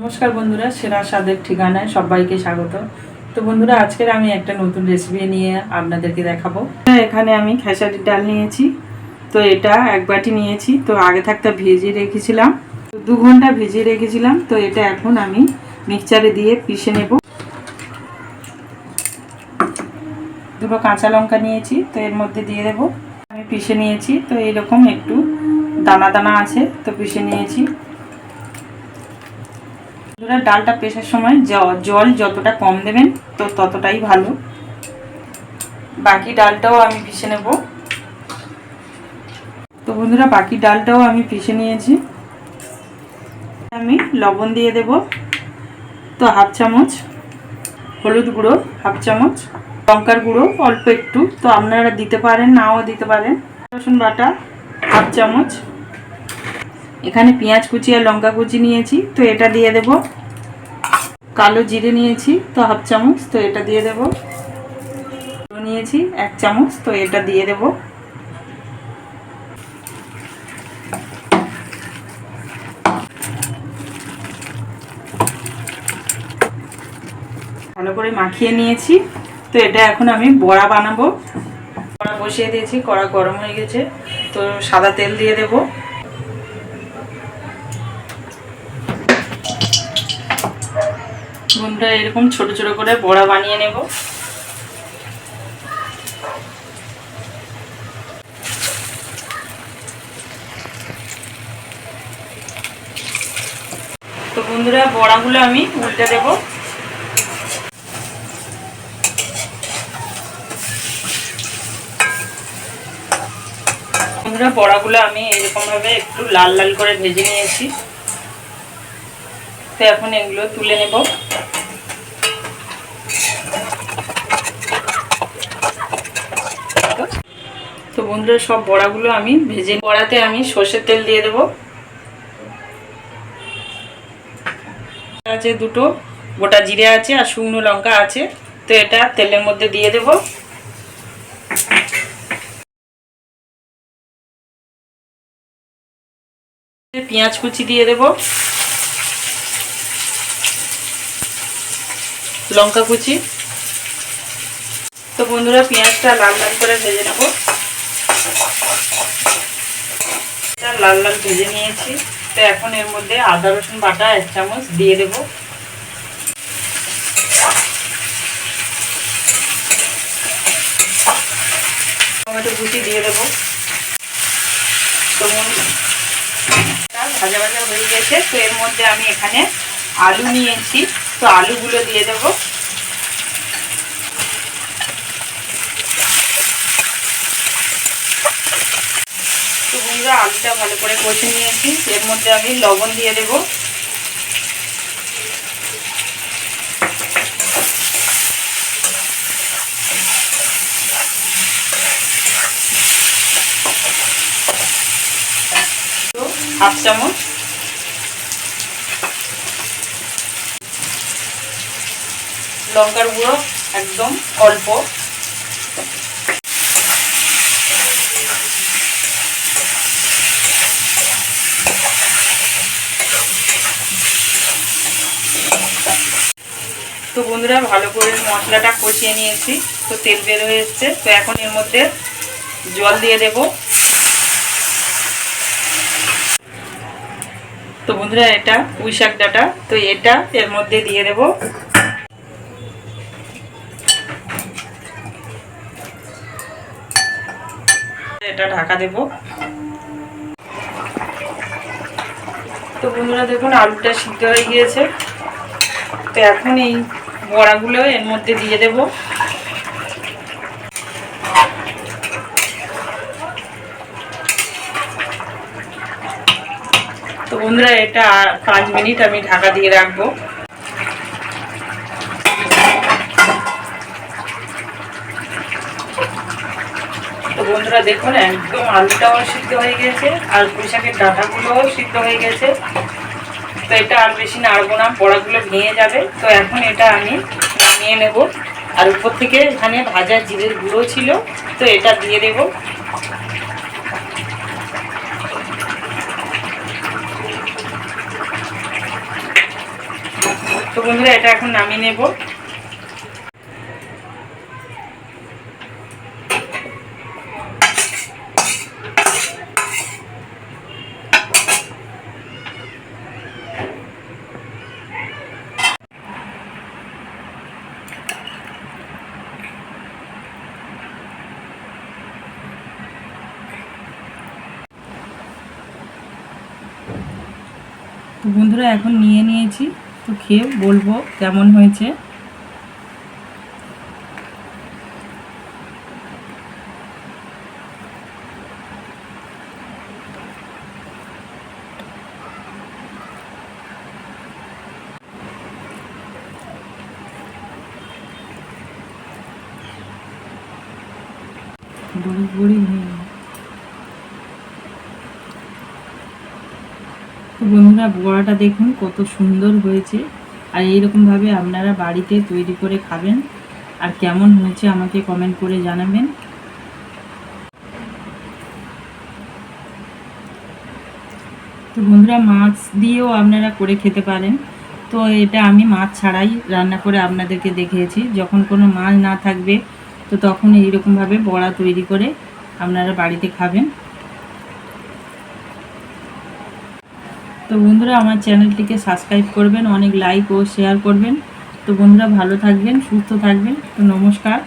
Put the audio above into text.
নমস্কার বন্ধুরা, সেরা স্বাদের ঠিকানায় সবাইকে স্বাগত। তো বন্ধুরা, আজকের আমি একটা নতুন রেসিপি নিয়ে আপনাদেরকে দেখাবো। এখানে আমি খেসারির ডাল নিয়েছি। তো এটা এক বাটি নিয়েছি। তো আগে থাকতে ভিজিয়ে রেখেছিলাম, 2 ঘন্টা ভিজিয়ে রেখেছিলাম। তো এটা এখন আমি মিক্সচারে দিয়ে পিষে নেব। 2টো কাঁচা লঙ্কা নিয়েছি, তো এর মধ্যে দিয়ে দেব। আমি পিষে নিয়েছি। তো এরকম একটু দানা দানা আছে, তো পিষে নিয়েছি। ডালটা পেশার সময় জল যতটা কম দেবেন তো ততটাই ভালো। বাকি ডালটাও আমি পিষে নেব। তো বন্ধুরা, বাকি ডালটাও আমি পিষে নিয়েছি। আমি লবণ দিয়ে দেব, তো হাফ চামচ, হলুদ গুঁড়ো হাফ চামচ, লঙ্কার গুঁড়ো অল্প একটু, তো আপনারা দিতে পারেন নাও দিতে পারেন। রসুন বাটা হাফ চামচ, এখানে পেঁয়াজ কুচি আর লঙ্কা কুচি নিয়েছি, তো এটা দিয়ে দেব। কালো জিরে নিয়েছি, তো হাফ চামচ, তো এটা দিয়ে দেব। নিয়েছি 1 চামচ, তো এটা দিয়ে দেব। ভালো করে মাখিয়ে নিয়েছি। তো এটা এখন আমি বড়া বানাবো। কড়া বসিয়ে দিয়েছি, কড়া গরম হয়ে গেছে। তো সাদা তেল দিয়ে দেব। বন্ধুরা, এরকম ছোট ছোট করে বড়া বানিয়ে নেব। তো বন্ধুরা, বড়াগুলো আমি উল্টে দেব। বন্ধুরা, বড়াগুলো আমি এরকম ভাবে একটু লাল লাল করে ভেজে নিয়েছি। তো এখন এগুলো তুলে নেব। তো বন্ধুরা, সব বড়াগুলো আমি ভেজে, বড়াতে আমি সর্ষের তেল দিয়ে দেব। আছে 2টো গোটা জিরে আছে আর শুকনো লঙ্কা আছে, তো এটা তেলের মধ্যে দিয়ে দেব। পেঁয়াজ কুচি দিয়ে দেব, লঙ্কা কুচি। তো বন্ধুরা, পেঁয়াজটা লাল লাল করে ভেজে নেব। লাল লাল ভেজে নিয়েছি। তো এখন এর মধ্যে আদা রসুন বাটা 1 চামচ দিয়ে দেব। টমেটো কুচি দিয়ে দেব। তো ভাজা ভাজা হয়ে গেছে। তো এর মধ্যে আমি এখানে আলু নিয়েছি, তো আলুগুলো দিয়ে দেব। তো বন্ধুরা, আলুটা ভালো করে কষে নিয়েছি। এর মধ্যে আমি লবণ দিয়ে দেব। তো হাফ চামচ, লঙ্কার গুঁড়ো একদম অল্প, তো বন্ধুরা, ভালো করে মশলাটা কষিয়ে নিয়েছি। তো তেল বের হয়ে এসছে। তো এখন এর মধ্যে জল দিয়ে দেব। তো বন্ধুরা, এটা পুঁই শাক ডাঁটা, তো এটা এর মধ্যে দিয়ে দেব। এটা ঢাকা দেব। তো বন্ধুরা, দেখুন আলুটা সিদ্ধ হয়ে গিয়েছে। তো এখন এই বড়াগুলো এর মধ্যে দিয়ে দেব। তো বন্ধুরা, এটা 5 মিনিট আমি ঢাকা দিয়ে রাখবো। তো বন্ধুরা, দেখুন একদম আলুটাও সিদ্ধ হয়ে গেছে আর পুঁই শাকের ডাঁটাগুলোও সিদ্ধ হয়ে গেছে। তো এটা আর বেশি নাড়বো না, বড়াগুলো ভেঙে যাবে। তো এখন এটা আমি নামিয়ে নেব। আর উপর থেকে এখানে ভাজা জিরের গুঁড়ো ছিল, তো এটা দিয়ে দেব। তো বন্ধুরা এটা এখন নামিয়ে নেব। তো বন্ধুরা এখন নিয়ে নিয়েছি, তো খেয়ে বলবো কেমন হয়েছে। বড়ি বড়ি তো বন্ধুরা বড়াটা দেখুন কত সুন্দর হয়েছে। আর এইরকমভাবে আপনারা বাড়িতে তৈরি করে খাবেন, আর কেমন হয়েছে আমাকে কমেন্ট করে জানাবেন। তো বন্ধুরা মাছ দিয়েও আপনারা করে খেতে পারেন। তো এটা আমি মাছ ছাড়াই রান্না করে আপনাদেরকে দেখিয়েছি। যখন কোনো মাছ না থাকবে তো তখন এইরকমভাবে বড়া তৈরি করে আপনারা বাড়িতে খাবেন। তো বন্ধুরা আমার চ্যানেলটিকে সাবস্ক্রাইব করবেন, অনেক লাইক ও শেয়ার করবেন। তো বন্ধুরা ভালো থাকবেন, সুস্থ থাকবেন। তো নমস্কার।